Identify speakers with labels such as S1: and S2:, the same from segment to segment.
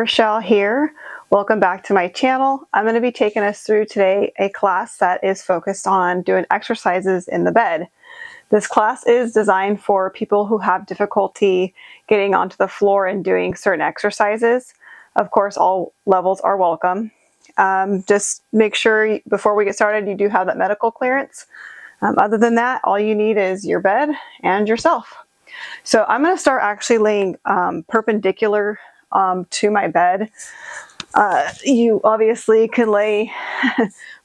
S1: Rochelle here. Welcome back to my channel. I'm going to be taking us through today a class that is focused on doing exercises in the bed. This class is designed for people who have difficulty getting onto the floor and doing certain exercises. Of course, all levels are welcome. Just make sure before we get started you do have that medical clearance. Other than that, all you need is your bed and yourself. So I'm going to start actually laying perpendicular to my bed. You obviously can lay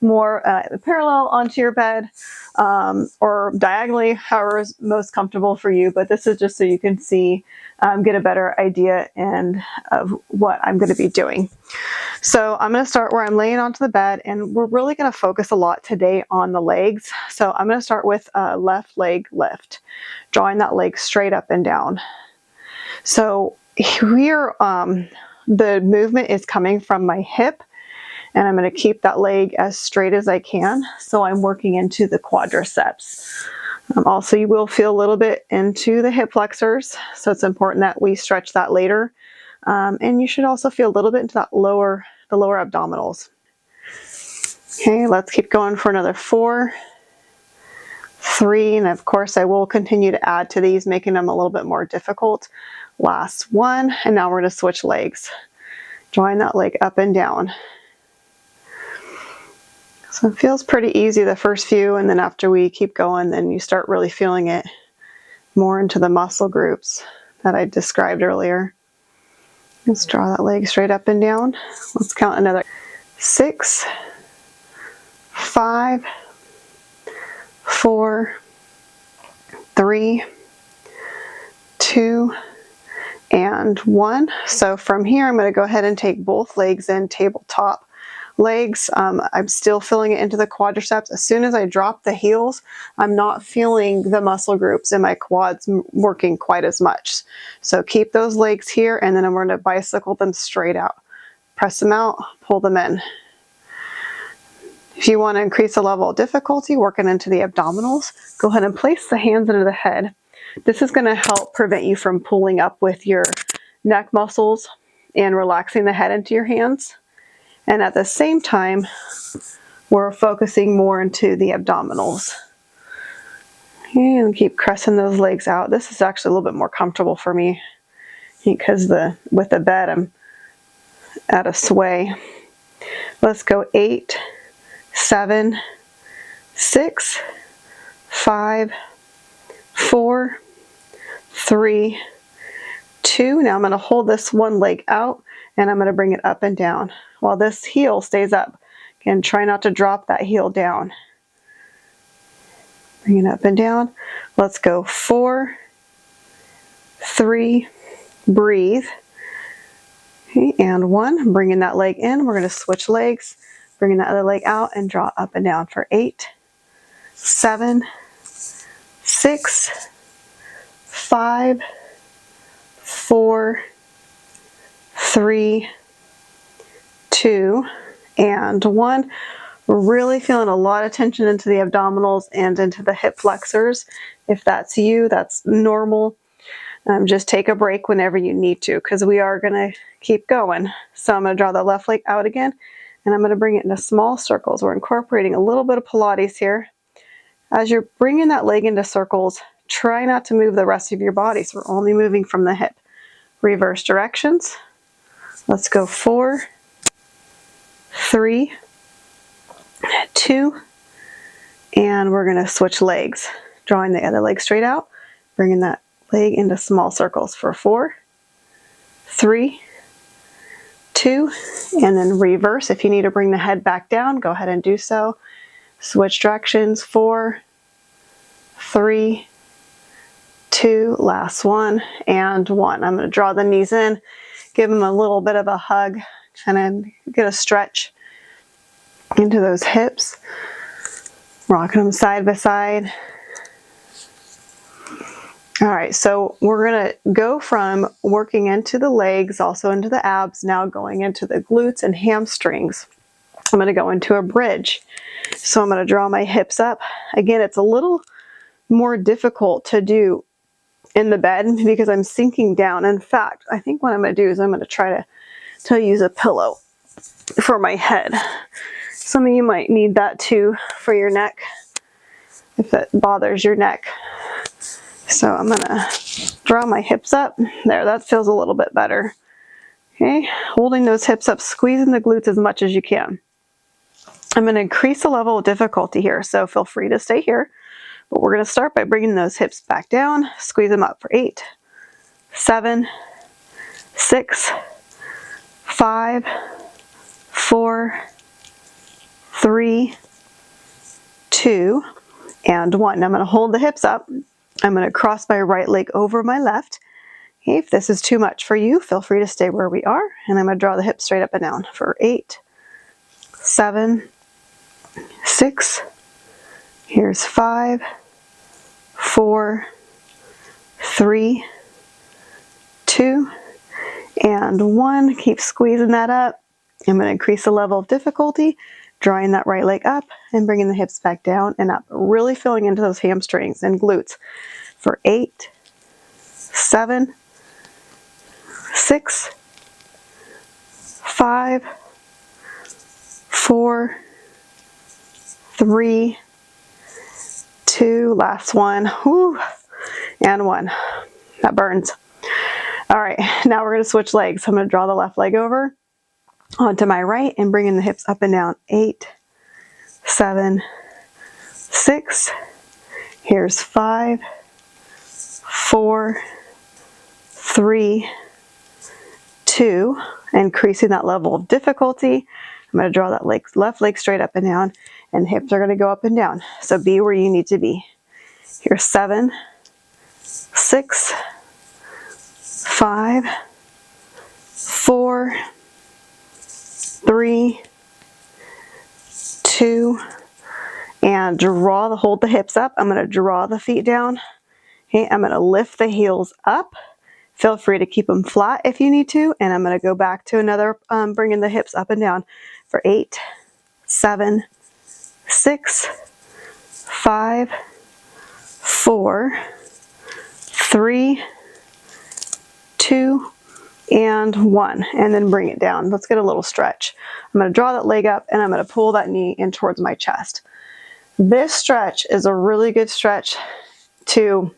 S1: more parallel onto your bed or diagonally, however is most comfortable for you, but this is just so you can see, get a better idea of what I'm going to be doing. So I'm going to start where I'm laying onto the bed, and we're really going to focus a lot today on the legs. So I'm going to start with a left leg lift, drawing that leg straight up and down. So here, the movement is coming from my hip, and I'm going to keep that leg as straight as I can. So I'm working into the quadriceps. Also, you will feel a little bit into the hip flexors, so it's important that we stretch that later. And you should also feel a little bit into the lower abdominals. Okay, let's keep going for another 4, 3, and of course I will continue to add to these, making them a little bit more difficult. Last 1, and now we're going to switch legs, drawing that leg up and down. So it feels pretty easy the first few, and then after we keep going, then you start really feeling it more into the muscle groups that I described earlier. Let's draw that leg straight up and down. Let's count another 6, 5, 4, 3, 2, and 1. So from here, I'm going to go ahead and take both legs in tabletop legs. I'm still feeling it into the quadriceps. As soon as I drop the heels, I'm not feeling the muscle groups in my quads working quite as much. So keep those legs here, and then I'm going to bicycle them straight out. Press them out, pull them in. If you want to increase the level of difficulty working into the abdominals, go ahead and place the hands under the head. This is going to help prevent you from pulling up with your neck muscles and relaxing the head into your hands. And at the same time, we're focusing more into the abdominals. And keep pressing those legs out. This is actually a little bit more comfortable for me because with the bed, I'm at a sway. Let's go 8, 7, 6, 5, 4, 3, 2. Now I'm going to hold this one leg out, and I'm going to bring it up and down while this heel stays up. Again, try not to drop that heel down. Bring it up and down. Let's go 4, 3, breathe. Okay, and 1. Bringing that leg in. We're going to switch legs, bringing that other leg out and draw up and down for 8, 7, 6, 5, 4, 3, 2, and 1. We're really feeling a lot of tension into the abdominals and into the hip flexors. If that's you, that's normal. Just take a break whenever you need to, because we are going to keep going. So I'm going to draw the left leg out again, and I'm going to bring it into small circles. We're incorporating a little bit of Pilates here. As you're bringing that leg into circles, try not to move the rest of your body, so we're only moving from the hip. Reverse directions. Let's go 4, 3, 2, and we're going to switch legs. Drawing the other leg straight out, bringing that leg into small circles for 4, 3, 2, and then reverse. If you need to bring the head back down, go ahead and do so. Switch directions, 4, 3, 2, last 1, and 1. I'm going to draw the knees in, give them a little bit of a hug, kind of get a stretch into those hips, rocking them side by side. All right, so we're going to go from working into the legs, also into the abs, now going into the glutes and hamstrings. I'm going to go into a bridge. So I'm going to draw my hips up. Again, it's a little more difficult to do in the bed because I'm sinking down. In fact, I think what I'm going to do is I'm going to try to to use a pillow for my head. Some of you might need that too for your neck, if it bothers your neck. So I'm gonna draw my hips up. There, that feels a little bit better. Okay, holding those hips up, squeezing the glutes as much as you can. I'm gonna increase the level of difficulty here, so feel free to stay here. But we're gonna start by bringing those hips back down, squeeze them up for 8, 7, 6, 5, 4, 3, 2, and 1. I'm going to hold the hips up. I'm going to cross my right leg over my left. Okay, if this is too much for you, feel free to stay where we are. And I'm going to draw the hips straight up and down for 8, 7, 6, here's 5, 4, 3, 2, and 1. Keep squeezing that up. I'm going to increase the level of difficulty, drawing that right leg up and bringing the hips back down and up, really filling into those hamstrings and glutes for 8, 7, 6, 5, 4, 3, 2, last one, whew, and 1. That burns. All right, now we're going to switch legs. I'm going to draw the left leg over onto my right and bringing the hips up and down. 8, 7, 6, here's 5, 4, 3, 2, increasing that level of difficulty. I'm going to draw that left leg straight up and down, and hips are going to go up and down. So be where you need to be. Here's 7, 6, 5, 4, 3, 2, and hold the hips up. I'm going to draw the feet down. Okay, I'm going to lift the heels up. Feel free to keep them flat if you need to. And I'm going to go back to another, bringing the hips up and down for 8, 7, 6, 5, 4, 3, 2, and 1, and then bring it down. Let's get a little stretch. I'm going to draw that leg up and I'm going to pull that knee in towards my chest. This stretch is a really good stretch to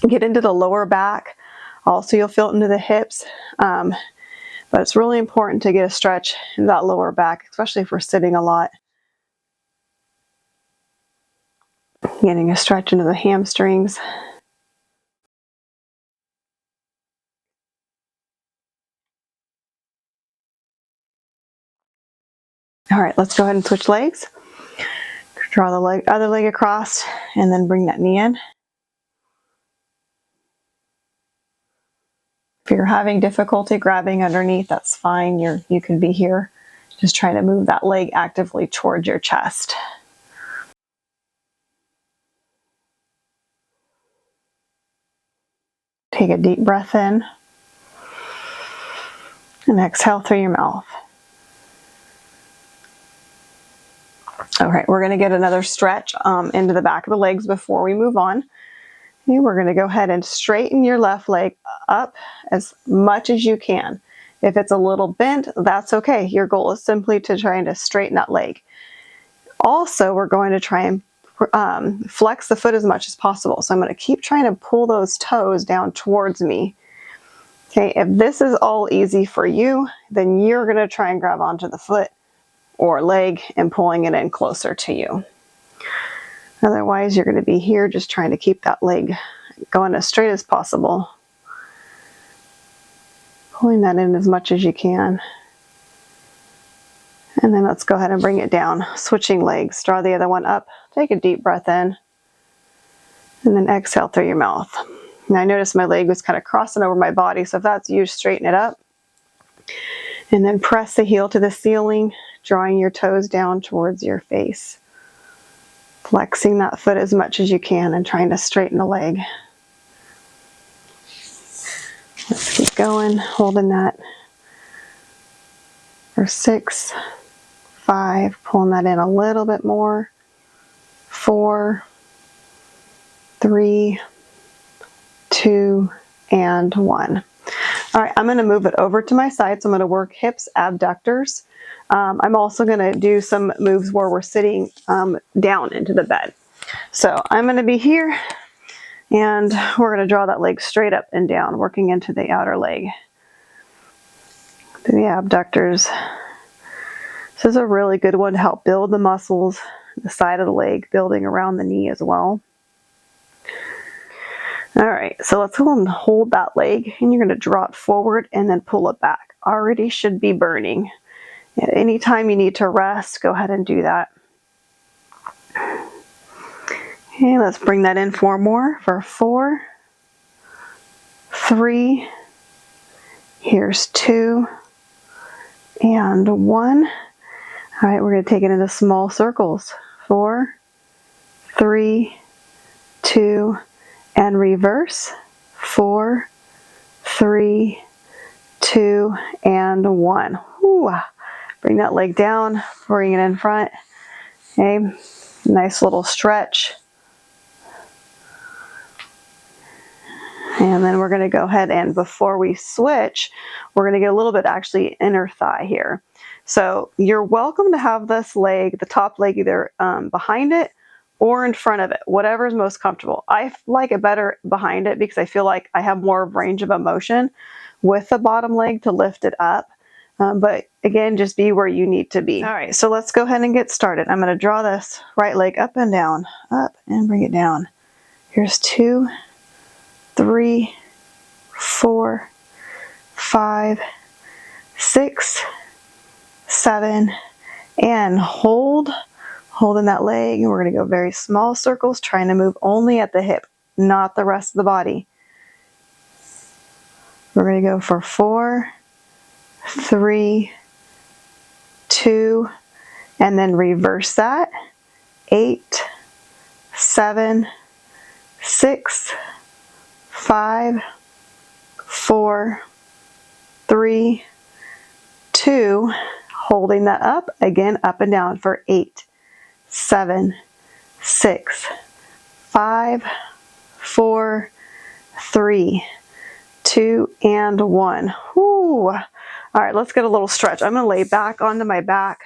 S1: get into the lower back. Also, you'll feel it into the hips, but it's really important to get a stretch in that lower back, especially if we're sitting a lot. Getting a stretch into the hamstrings. All right, let's go ahead and switch legs. Draw the other leg across and then bring that knee in. If you're having difficulty grabbing underneath, that's fine. You can be here. Just trying to move that leg actively towards your chest. Take a deep breath in and exhale through your mouth. All right, we're going to get another stretch into the back of the legs before we move on. Okay, we're going to go ahead and straighten your left leg up as much as you can. If it's a little bent, that's okay. Your goal is simply to try to straighten that leg. Also, we're going to try and flex the foot as much as possible. So I'm going to keep trying to pull those toes down towards me. Okay, if this is all easy for you, then you're going to try and grab onto the foot or leg and pulling it in closer to you. Otherwise, you're going to be here just trying to keep that leg going as straight as possible. Pulling that in as much as you can. And then let's go ahead and bring it down. Switching legs. Draw the other one up. Take a deep breath in. And then exhale through your mouth. Now I noticed my leg was kind of crossing over my body, so if that's you, straighten it up. And then press the heel to the ceiling, drawing your toes down towards your face. Flexing that foot as much as you can and trying to straighten the leg. Let's keep going, holding that for 6, 5, pulling that in a little bit more, 4, 3, 2, and 1. All right, I'm going to move it over to my side. So I'm going to work hips, abductors. I'm also going to do some moves where we're sitting down into the bed. So I'm going to be here, and we're going to draw that leg straight up and down, working into the outer leg. The abductors. This is a really good one to help build the muscles, the side of the leg, building around the knee as well. All right, so let's go and hold that leg, and you're going to draw it forward and then pull it back. Already should be burning. At any time you need to rest, go ahead and do that. Okay, let's bring that in 4 more for 4, 3, here's 2, and 1. All right, we're going to take it into small circles. 4, 3, 2, and reverse. 4, 3, 2, and 1. Ooh. Bring that leg down, bring it in front. Okay, nice little stretch. And then we're going to go ahead, and before we switch, we're going to get a little bit actually inner thigh here. So you're welcome to have this leg, the top leg, either behind it or in front of it, whatever is most comfortable. I like it better behind it because I feel like I have more range of motion with the bottom leg to lift it up. But again, just be where you need to be. All right, so let's go ahead and get started. I'm going to draw this right leg up and down, up and bring it down. Here's 2, 3, 4, 5, 6, 7, and holding that leg. And we're going to go very small circles, trying to move only at the hip, not the rest of the body. We're going to go for 4, 3, 2, and then reverse that. 8, 7, 6, 5, 4, 3, 2, holding that up, again up and down for 8, 7, 6, 5, 4, 3, 2, and 1. Whew. All right, let's get a little stretch. I'm going to lay back onto my back.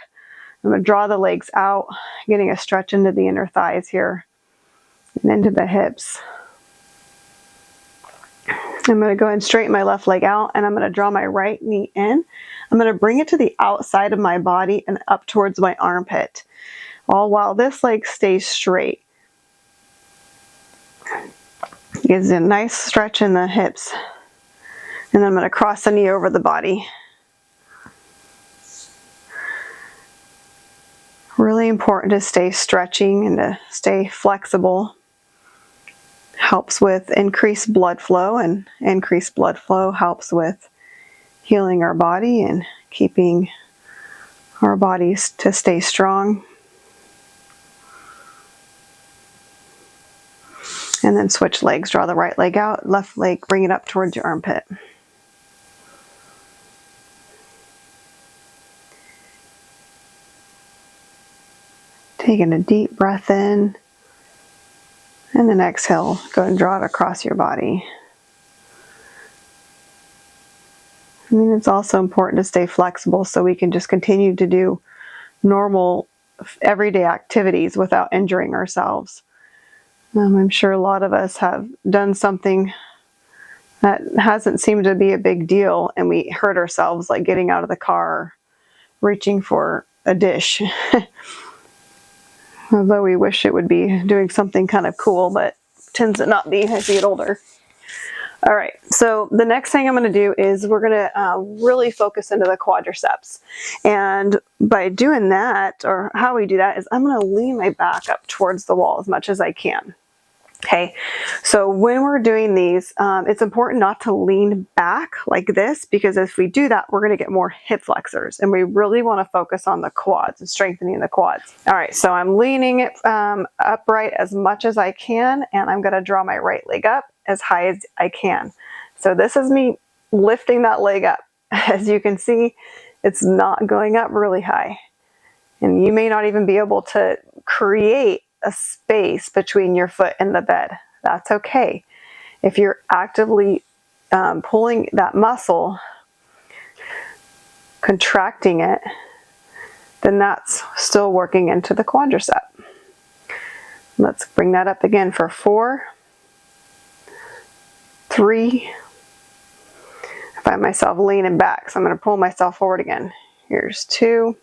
S1: I'm going to draw the legs out, getting a stretch into the inner thighs here and into the hips. I'm going to go ahead and straighten my left leg out, and I'm going to draw my right knee in. I'm going to bring it to the outside of my body and up towards my armpit, all while this leg stays straight. Gives a nice stretch in the hips. And then I'm going to cross the knee over the body. Really important to stay stretching and to stay flexible. Helps with increased blood flow, and increased blood flow helps with healing our body and keeping our bodies to stay strong. And then switch legs. Draw the right leg out, left leg, bring it up towards your armpit. Taking a deep breath in, and then exhale, go and draw it across your body. I mean, it's also important to stay flexible so we can just continue to do normal everyday activities without injuring ourselves. I'm sure a lot of us have done something that hasn't seemed to be a big deal, and we hurt ourselves, like getting out of the car, reaching for a dish. Although we wish it would be doing something kind of cool, but tends to not be as you get older. All right, so the next thing I'm going to do is we're going to really focus into the quadriceps. And by doing that, or how we do that, is I'm going to lean my back up towards the wall as much as I can. Okay, so when we're doing these, it's important not to lean back like this, because if we do that, we're going to get more hip flexors, and we really want to focus on the quads and strengthening the quads. All right, so I'm leaning it upright as much as I can, and I'm going to draw my right leg up as high as I can. So this is me lifting that leg up. As you can see, it's not going up really high, and you may not even be able to create a space between your foot and the bed. That's okay. If you're actively pulling that muscle, contracting it, then that's still working into the quadricep. Let's bring that up again for 4, 3. I find myself leaning back, so I'm going to pull myself forward again. Here's 2,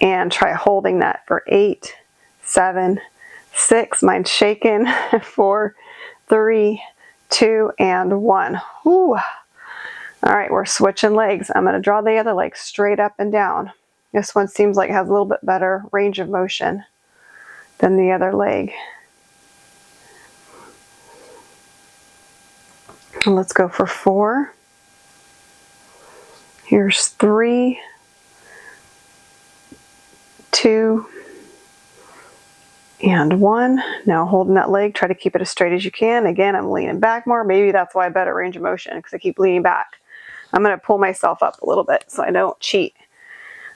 S1: and try holding that for 8, 7, 6. Mine's shaking. 4, 3, 2, and 1. Whew. All right, we're switching legs. I'm going to draw the other leg straight up and down. This one seems like it has a little bit better range of motion than the other leg. And let's go for 4. Here's 3, 2, and 1. Now holding that leg, try to keep it as straight as you can. Again, I'm leaning back more. Maybe that's why I have better range of motion, because I keep leaning back. I'm going to pull myself up a little bit so I don't cheat.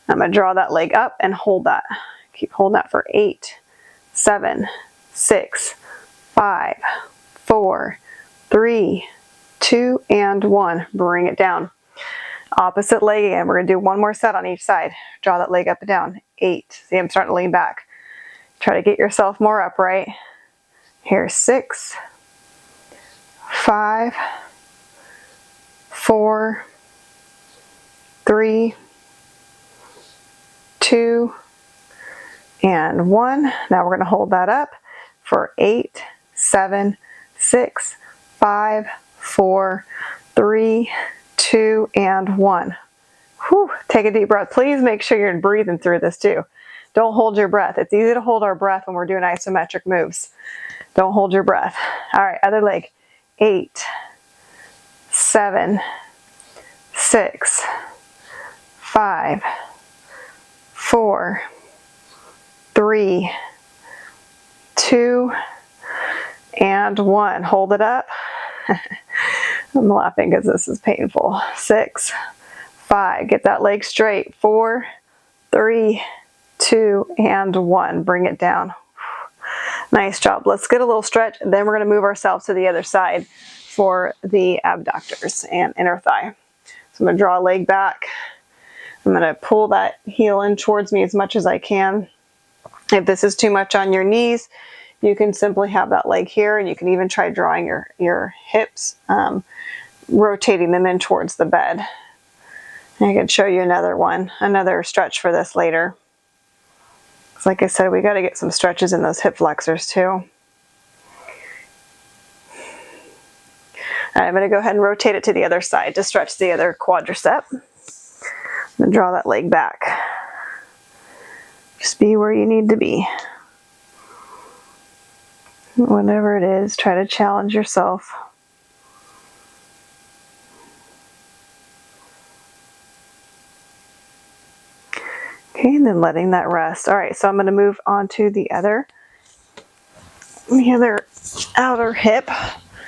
S1: I'm going to draw that leg up and hold that. Keep holding that for 8, 7, 6, 5, 4, 3, 2, and 1. Bring it down. Opposite leg again. We're going to do one more set on each side. Draw that leg up and down. 8. See, I'm starting to lean back. Try to get yourself more upright. Here's 6, 5, 4, 3, 2, and 1. Now we're going to hold that up for 8, 7, 6, 5, 4, 3, 2, and 1. Whew. Take a deep breath. Please make sure you're breathing through this too. Don't hold your breath. It's easy to hold our breath when we're doing isometric moves. Don't hold your breath. All right, other leg. 8, 7, 6, 5, 4, 3, 2, and 1. Hold it up. I'm laughing because this is painful. 6, 5. Get that leg straight. 4, 3, 2, and 1. Bring it down. Nice job. Let's get a little stretch, and then we're going to move ourselves to the other side for the abductors and inner thigh. So I'm going to draw a leg back. I'm going to pull that heel in towards me as much as I can. If this is too much on your knees, you can simply have that leg here, and you can even try drawing your hips, rotating them in towards the bed. I can show you another stretch for this later. Like I said, we got to get some stretches in those hip flexors too. All right, I'm going to go ahead and rotate it to the other side to stretch the other quadricep. I'm going to draw that leg back. Just be where you need to be. Whatever it is, try to challenge yourself. Okay, and then letting that rest. All right, so I'm going to move on to the other outer hip.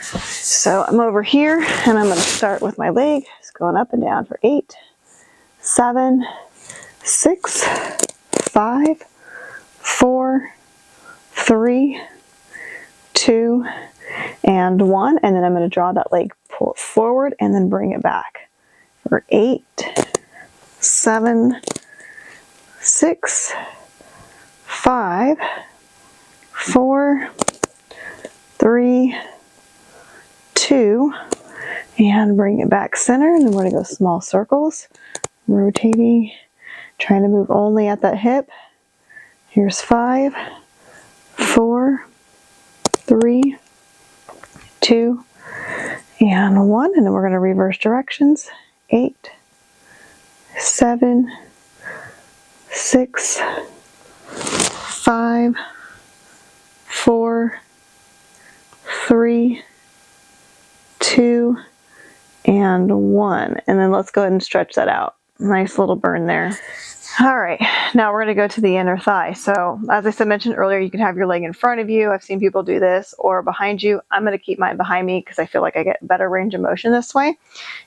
S1: So I'm over here, and I'm going to start with my leg, just going up and down for 8, 7, 6, 5, 4, 3, 2, and 1. And then I'm going to draw that leg, pull it forward, and then bring it back for 8, 7, 6, 5, 4, 3, 2, and bring it back center. And then we're going to go small circles, rotating, trying to move only at that hip. Here's 5, 4, 3, 2, and 1. And then we're going to reverse directions. 8, 7, 6, 5, 4, 3, 2, and 1. And then let's go ahead and stretch that out. Nice little burn there. All right, now we're going to go to the inner thigh. So as I mentioned earlier, you can have your leg in front of you. I've seen people do this, or behind you. I'm going to keep mine behind me because I feel like I get better range of motion this way.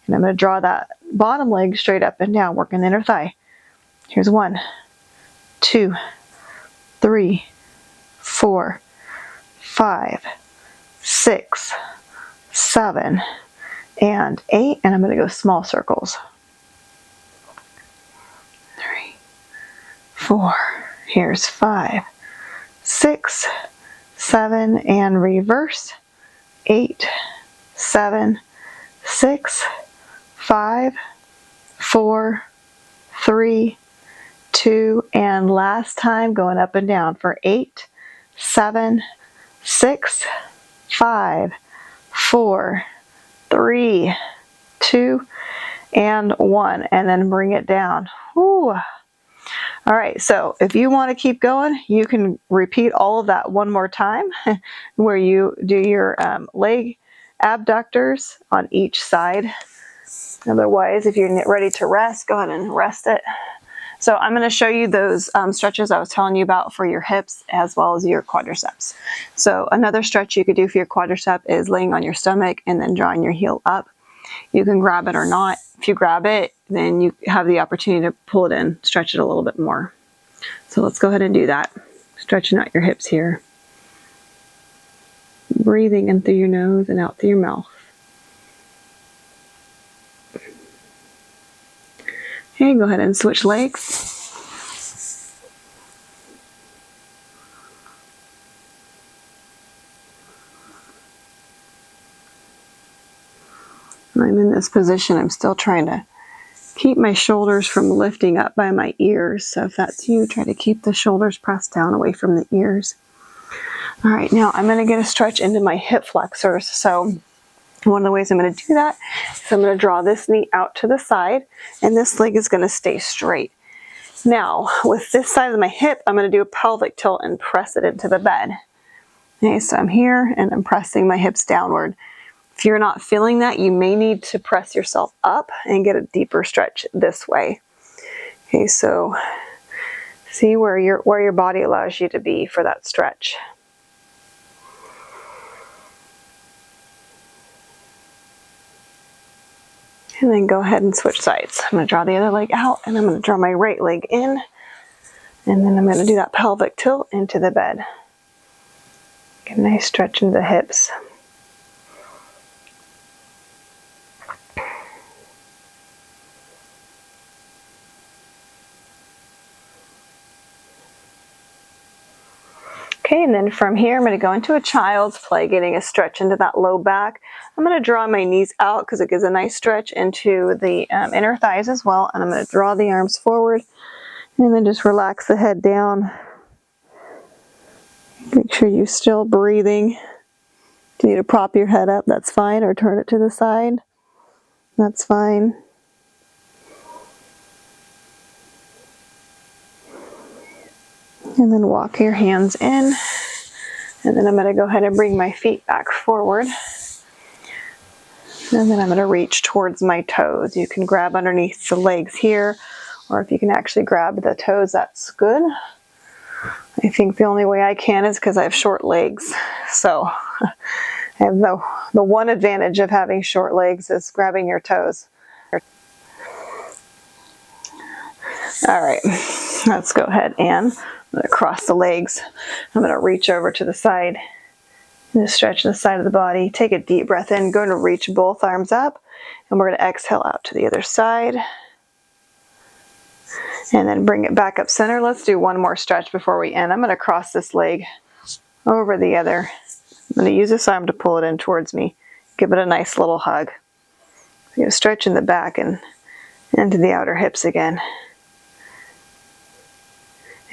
S1: And I'm going to draw that bottom leg straight up and down, working the inner thigh. Here's 1, 2, 3, 4, 5, 6, 7, and 8, and I'm going to go small circles. 3, 4, here's 5, 6, 7, and reverse. 8, 7, 6, 5, 4, 3, 2, and last time going up and down for 8, 7, 6, 5, 4, 3, 2, and 1, and then bring it down. Whew. All right, so if you want to keep going, you can repeat all of that one more time where you do your leg abductors on each side. Otherwise, if you're ready to rest, go ahead and rest it. So I'm going to show you those stretches I was telling you about for your hips as well as your quadriceps. So another stretch you could do for your quadricep is laying on your stomach and then drawing your heel up. You can grab it or not. If you grab it, then you have the opportunity to pull it in, stretch it a little bit more. So let's go ahead and do that. Stretching out your hips here. Breathing in through your nose and out through your mouth. Okay, go ahead and switch legs. I'm in this position. I'm still trying to keep my shoulders from lifting up by my ears. So if that's you, try to keep the shoulders pressed down away from the ears. All right, now I'm going to get a stretch into my hip flexors. So one of the ways I'm going to do that is I'm going to draw this knee out to the side, and this leg is going to stay straight. Now, with this side of my hip, I'm going to do a pelvic tilt and press it into the bed. Okay, so I'm here and I'm pressing my hips downward. If you're not feeling that, you may need to press yourself up and get a deeper stretch this way. Okay, so see where your body allows you to be for that stretch. And then go ahead and switch sides. I'm going to draw the other leg out, and I'm going to draw my right leg in, and then I'm going to do that pelvic tilt into the bed. Get a nice stretch into the hips. Okay, and then from here, I'm going to go into a child's play, getting a stretch into that low back. I'm going to draw my knees out because it gives a nice stretch into the inner thighs as well. And I'm going to draw the arms forward and then just relax the head down. Make sure you're still breathing. If you need to prop your head up, that's fine, or turn it to the side. That's fine. And then walk your hands in. And then I'm going to go ahead and bring my feet back forward. And then I'm going to reach towards my toes. You can grab underneath the legs here, or if you can actually grab the toes, that's good. I think the only way I can is because I have short legs. So I have the one advantage of having short legs is grabbing your toes. All right, let's go ahead and I'm going to cross the legs. I'm going to reach over to the side and just stretch the side of the body. Take a deep breath in. Going to reach both arms up, and we're going to exhale out to the other side. And then bring it back up center. Let's do one more stretch before we end. I'm going to cross this leg over the other. I'm going to use this arm to pull it in towards me. Give it a nice little hug. You're going to stretch in the back and into the outer hips again.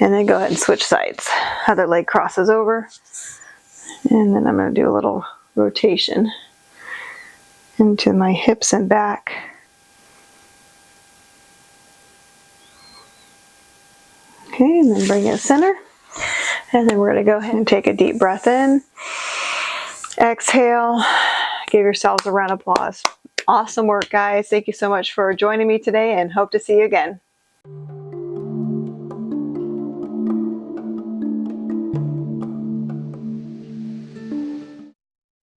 S1: And then go ahead and switch sides. Other leg crosses over. And then I'm going to do a little rotation into my hips and back. Okay, and then bring it center. And then we're going to go ahead and take a deep breath in. Exhale. Give yourselves a round of applause. Awesome work, guys. Thank you so much for joining me today, and hope to see you again.